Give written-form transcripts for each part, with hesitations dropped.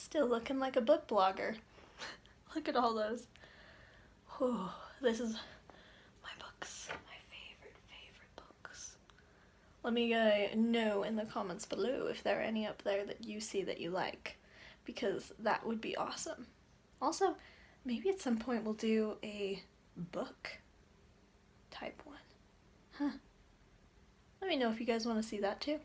Still looking like a book blogger. Look at all those. Whew, this is my books, my favorite books. Let me know in the comments below if there are any up there that you see that you like, because that would be awesome. Also, maybe at some point we'll do a book type one. Huh. Let me know if you guys want to see that too.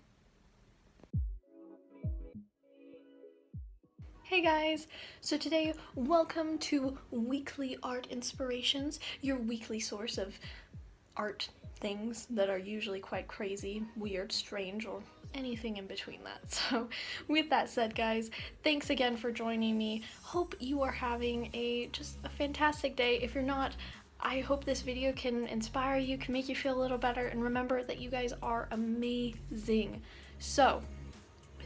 Hey guys! So today, welcome to Weekly Art Inspirations, your weekly source of art things that are usually quite crazy, weird, strange, or anything in between that. So with that said, guys, thanks again for joining me. Hope you are having just a fantastic day. If you're not, I hope this video can inspire you, can make you feel a little better, and remember that you guys are amazing. So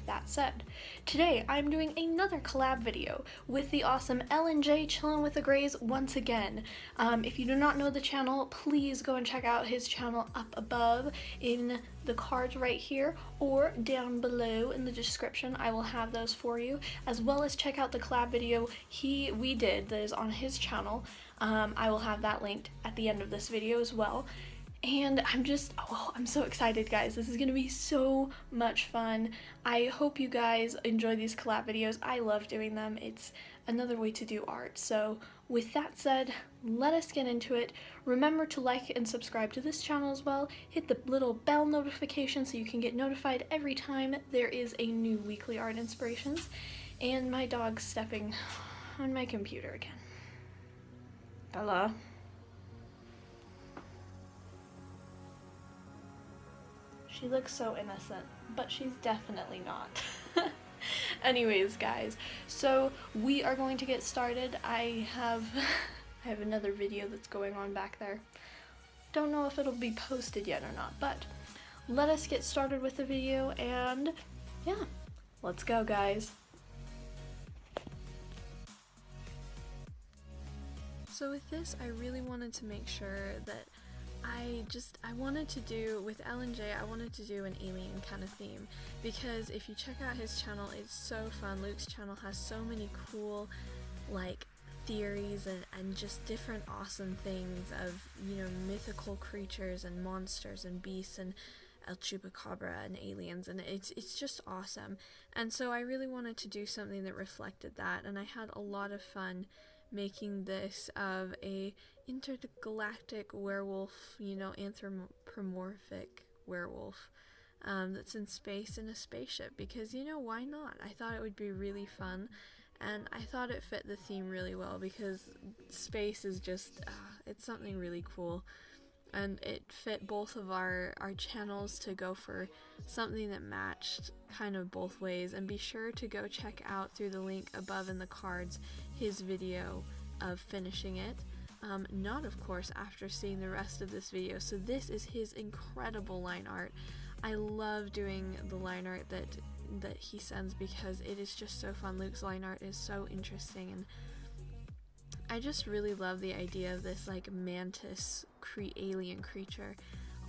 that said, today I'm doing another collab video with the awesome L and J Chillin' with the Grays once again. If you do not know the channel, please go and check out his channel up above in the cards right here or down below in the description. I will have those for you, as well as check out the collab video we did that is on his channel. I will have that linked at the end of this video as well. And I'm so excited, guys. This is gonna be so much fun. I hope you guys enjoy these collab videos. I love doing them. It's another way to do art. So with that said, let us get into it. Remember to like and subscribe to this channel as well. Hit the little bell notification so you can get notified every time there is a new weekly art inspirations. And my dog's stepping on my computer again. Bella. She looks so innocent, but she's definitely not. Anyways, guys, so we are going to get started. I have another video that's going on back there. Don't know if it'll be posted yet or not, but let us get started with the video, and yeah, let's go, guys. So with this, I really wanted to make sure that I wanted to do, with L and J, I wanted to do an alien kind of theme, because if you check out his channel, it's so fun. Luke's channel has so many cool, like, theories and just different awesome things of, you know, mythical creatures and monsters and beasts and El Chupacabra and aliens, and it's just awesome. And so I really wanted to do something that reflected that, and I had a lot of fun making this of a intergalactic werewolf, you know, anthropomorphic werewolf that's in space in a spaceship, because, you know, why not? I thought it would be really fun, and I thought it fit the theme really well, because space is just, it's something really cool, and it fit both of our channels to go for something that matched kind of both ways. And be sure to go check out, through the link above in the cards, his video of finishing it. Not, of course, after seeing the rest of this video. So this is his incredible line art. I love doing the line art that he sends, because it is just so fun. Luke's line art is so interesting, and I just really love the idea of this, like, mantis alien creature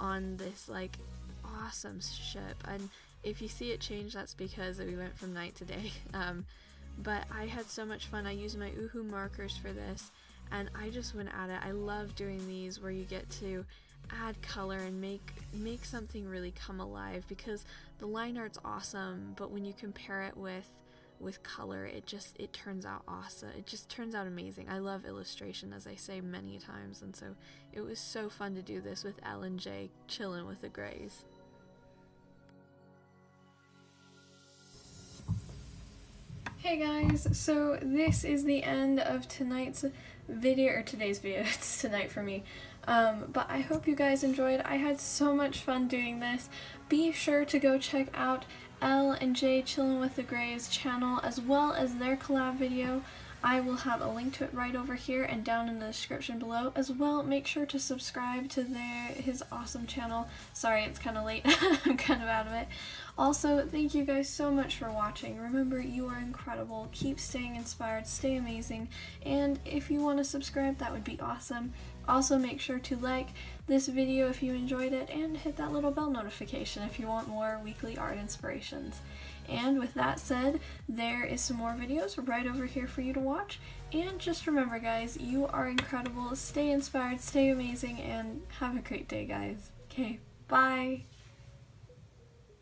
on this, like, awesome ship. And if you see it change, that's because we went from night to day. But I had so much fun. I used my ohuhu markers for this, and I just went at it. I love doing these where you get to add color and make something really come alive, because the line art's awesome, but when you compare it with color, it turns out awesome. It just turns out amazing. I love illustration, as I say many times, and so it was so fun to do this with L and J Chillin' with the Grays. Hey guys, so this is the end of tonight's video, or today's video. It's tonight for me. But I hope you guys enjoyed. I had so much fun doing this. Be sure to go check out L and J Chillin' with the Grays channel, as well as their collab video. I will have a link to it right over here and down in the description below. As well, make sure to subscribe to his awesome channel. Sorry, it's kind of late. I'm kind of out of it. Also, thank you guys so much for watching. Remember, you are incredible. Keep staying inspired, stay amazing, and if you want to subscribe, that would be awesome. Also, make sure to like this video if you enjoyed it, and hit that little bell notification if you want more weekly art inspirations. And with that said, there is some more videos right over here for you to watch. And just remember guys, you are incredible, stay inspired, stay amazing, and have a great day guys. Okay, bye!